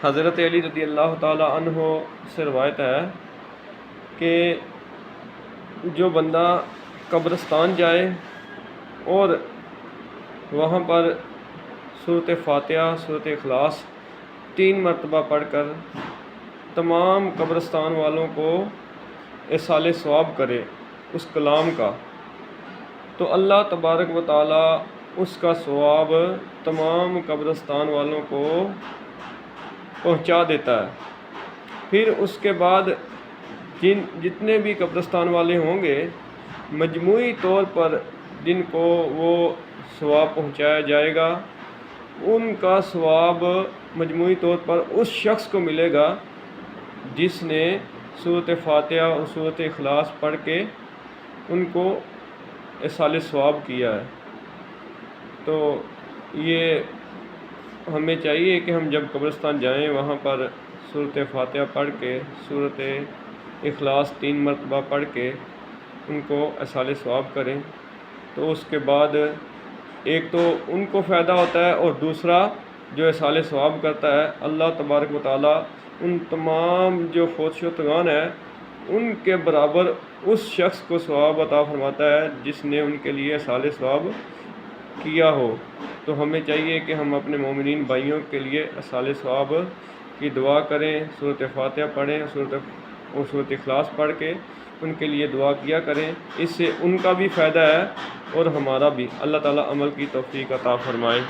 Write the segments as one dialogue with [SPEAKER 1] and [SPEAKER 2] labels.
[SPEAKER 1] حضرت علی رضی اللہ تعالی عنہ سے روایت ہے کہ جو بندہ قبرستان جائے اور وہاں پر سورۃ فاتحہ، سورۃ اخلاص 3 مرتبہ پڑھ کر تمام قبرستان والوں کو ایصال ثواب کرے اس کلام کا، تو اللہ تبارک و تعالی اس کا ثواب تمام قبرستان والوں کو پہنچا دیتا ہے۔ پھر اس کے بعد جتنے بھی قبرستان والے ہوں گے مجموعی طور پر جن کو وہ ثواب پہنچایا جائے گا، ان کا ثواب مجموعی طور پر اس شخص کو ملے گا جس نے سورۃ فاتحہ اور سورۃ اخلاص پڑھ کے ان کو ایصال ثواب کیا ہے۔ تو یہ ہمیں چاہیے کہ ہم جب قبرستان جائیں وہاں پر سورۃ فاتحہ پڑھ کے، سورۃ اخلاص 3 مرتبہ پڑھ کے ان کو ایصال ثواب کریں، تو اس کے بعد ایک تو ان کو فائدہ ہوتا ہے، اور دوسرا جو ایصال ثواب کرتا ہے اللہ تبارک و تعالیٰ ان تمام جو فوت شدگان ہیں ان کے برابر اس شخص کو ثواب عطا فرماتا ہے جس نے ان کے لیے ایصال ثواب کیا ہو۔ تو ہمیں چاہیے کہ ہم اپنے مومنین بھائیوں کے لیے ایصال ثواب کی دعا کریں، سورۃ فاتحہ پڑھیں اور سورۃ اخلاص پڑھ کے ان کے لیے دعا کیا کریں، اس سے ان کا بھی فائدہ ہے اور ہمارا بھی۔ اللہ تعالیٰ عمل کی توفیق عطا فرمائے،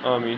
[SPEAKER 1] آمین۔